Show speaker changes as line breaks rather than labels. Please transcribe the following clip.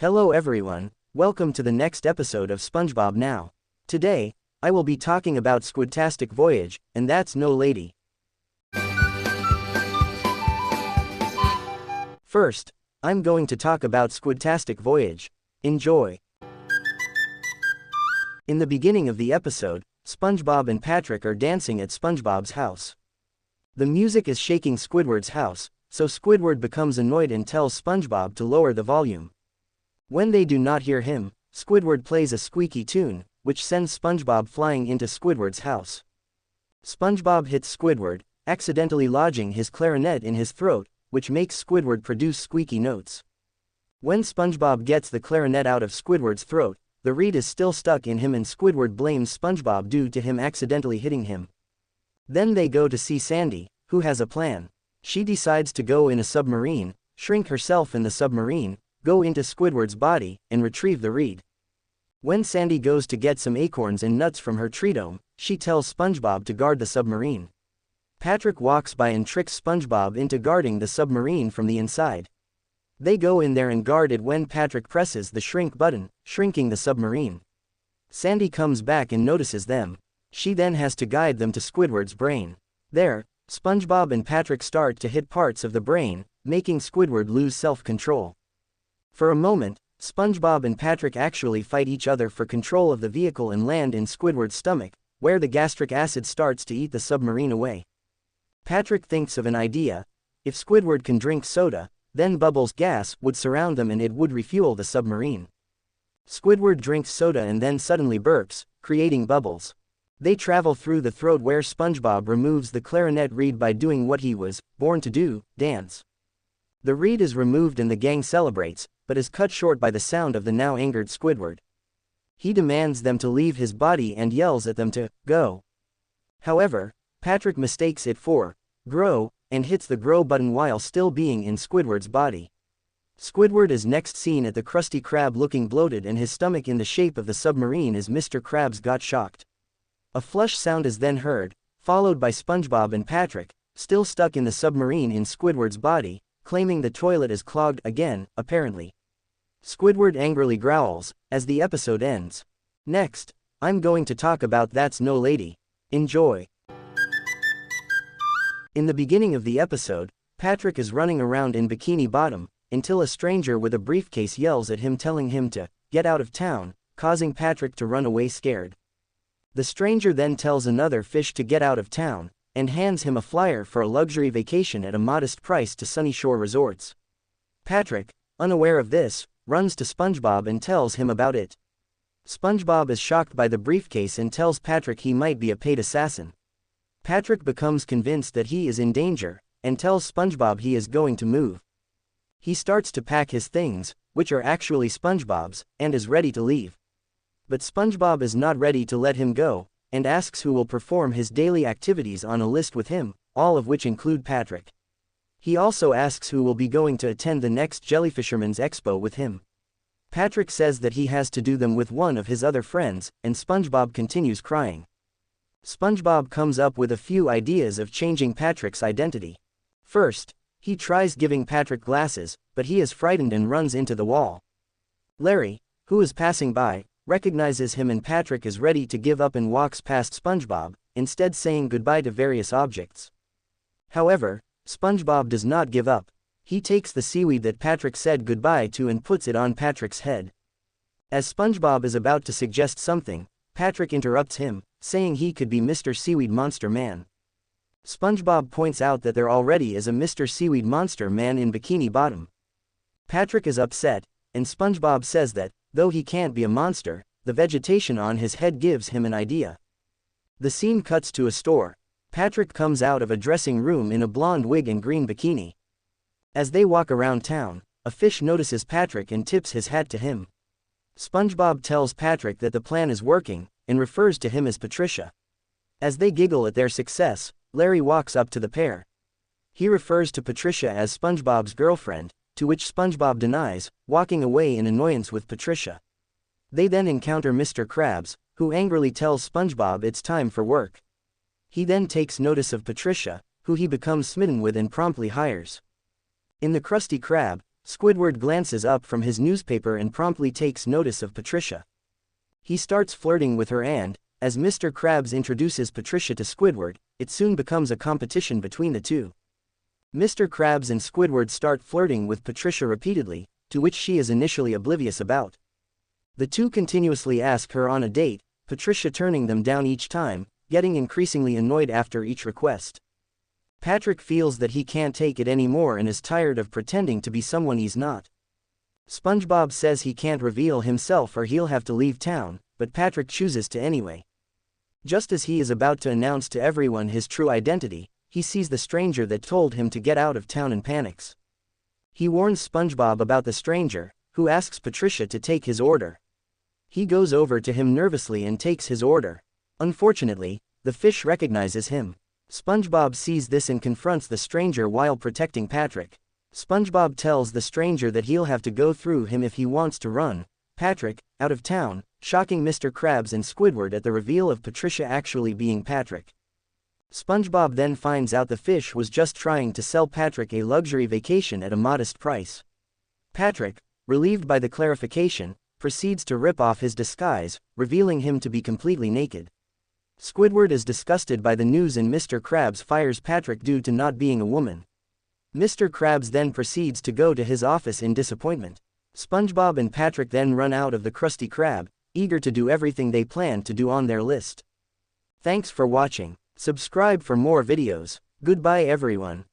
Hello everyone, welcome to the next episode of SpongeBob Now. Today, I will be talking about Squidtastic Voyage, and that's no lady. First, I'm going to talk about Squidtastic Voyage. Enjoy! In the beginning of the episode, SpongeBob and Patrick are dancing at SpongeBob's house. The music is shaking Squidward's house, so Squidward becomes annoyed and tells SpongeBob to lower the volume. When they do not hear him, Squidward plays a squeaky tune, which sends SpongeBob flying into Squidward's house. SpongeBob hits Squidward, accidentally lodging his clarinet in his throat, which makes Squidward produce squeaky notes. When SpongeBob gets the clarinet out of Squidward's throat, the reed is still stuck in him and Squidward blames SpongeBob due to him accidentally hitting him. Then they go to see Sandy, who has a plan. She decides to go in a submarine, shrink herself in the submarine, go into Squidward's body, and retrieve the reed. When Sandy goes to get some acorns and nuts from her tree dome, she tells SpongeBob to guard the submarine. Patrick walks by and tricks SpongeBob into guarding the submarine from the inside. They go in there and guard it when Patrick presses the shrink button, shrinking the submarine. Sandy comes back and notices them. She then has to guide them to Squidward's brain. There, SpongeBob and Patrick start to hit parts of the brain, making Squidward lose self-control. For a moment, SpongeBob and Patrick actually fight each other for control of the vehicle and land in Squidward's stomach, where the gastric acid starts to eat the submarine away. Patrick thinks of an idea. If Squidward can drink soda, then Bubbles' gas would surround them and it would refuel the submarine. Squidward drinks soda and then suddenly burps, creating bubbles. They travel through the throat where SpongeBob removes the clarinet reed by doing what he was born to do, dance. The reed is removed and the gang celebrates, but is cut short by the sound of the now angered Squidward. He demands them to leave his body and yells at them to go. However, Patrick mistakes it for grow, and hits the grow button while still being in Squidward's body. Squidward is next seen at the Krusty Krab looking bloated and his stomach in the shape of the submarine as Mr. Krabs got shocked. A flush sound is then heard, followed by SpongeBob and Patrick, still stuck in the submarine in Squidward's body, claiming the toilet is clogged again, apparently. Squidward angrily growls, as the episode ends. Next, I'm going to talk about That's No Lady. Enjoy! In the beginning of the episode, Patrick is running around in Bikini Bottom, until a stranger with a briefcase yells at him telling him to get out of town, causing Patrick to run away scared. The stranger then tells another fish to get out of town, and hands him a flyer for a luxury vacation at a modest price to Sunny Shore Resorts. Patrick, unaware of this, runs to SpongeBob and tells him about it. SpongeBob is shocked by the briefcase and tells Patrick he might be a paid assassin. Patrick becomes convinced that he is in danger, and tells SpongeBob he is going to move. He starts to pack his things, which are actually SpongeBob's, and is ready to leave. But SpongeBob is not ready to let him go, and asks who will perform his daily activities on a list with him, all of which include Patrick. He also asks who will be going to attend the next Jellyfisherman's Expo with him. Patrick says that he has to do them with one of his other friends, and SpongeBob continues crying. SpongeBob comes up with a few ideas of changing Patrick's identity. First, he tries giving Patrick glasses, but he is frightened and runs into the wall. Larry, who is passing by, recognizes him and Patrick is ready to give up and walks past SpongeBob, instead saying goodbye to various objects. However, SpongeBob does not give up. He takes the seaweed that Patrick said goodbye to and puts it on Patrick's head. As SpongeBob is about to suggest something, Patrick interrupts him, saying he could be Mr. Seaweed Monster Man. SpongeBob points out that there already is a Mr. Seaweed Monster Man in Bikini Bottom. Patrick is upset, and SpongeBob says that, though he can't be a monster, the vegetation on his head gives him an idea. The scene cuts to a store. Patrick comes out of a dressing room in a blonde wig and green bikini. As they walk around town, a fish notices Patrick and tips his hat to him. SpongeBob tells Patrick that the plan is working, and refers to him as Patricia. As they giggle at their success, Larry walks up to the pair. He refers to Patricia as SpongeBob's girlfriend, to which SpongeBob denies, walking away in annoyance with Patricia. They then encounter Mr. Krabs, who angrily tells SpongeBob it's time for work. He then takes notice of Patricia, who he becomes smitten with and promptly hires. In the Krusty Krab, Squidward glances up from his newspaper and promptly takes notice of Patricia. He starts flirting with her and, as Mr. Krabs introduces Patricia to Squidward, it soon becomes a competition between the two. Mr. Krabs and Squidward start flirting with Patricia repeatedly, to which she is initially oblivious about. The two continuously ask her on a date, Patricia turning them down each time, getting increasingly annoyed after each request. Patrick feels that he can't take it anymore and is tired of pretending to be someone he's not. SpongeBob says he can't reveal himself or he'll have to leave town, but Patrick chooses to anyway. Just as he is about to announce to everyone his true identity, he sees the stranger that told him to get out of town and panics. He warns SpongeBob about the stranger, who asks Patricia to take his order. He goes over to him nervously and takes his order. Unfortunately, the fish recognizes him. SpongeBob sees this and confronts the stranger while protecting Patrick. SpongeBob tells the stranger that he'll have to go through him if he wants to run Patrick out of town, shocking Mr. Krabs and Squidward at the reveal of Patricia actually being Patrick. SpongeBob then finds out the fish was just trying to sell Patrick a luxury vacation at a modest price. Patrick, relieved by the clarification, proceeds to rip off his disguise, revealing him to be completely naked. Squidward is disgusted by the news and Mr. Krabs fires Patrick due to not being a woman. Mr. Krabs then proceeds to go to his office in disappointment. SpongeBob and Patrick then run out of the Krusty Krab, eager to do everything they plan to do on their list. Thanks for watching. Subscribe for more videos. Goodbye everyone.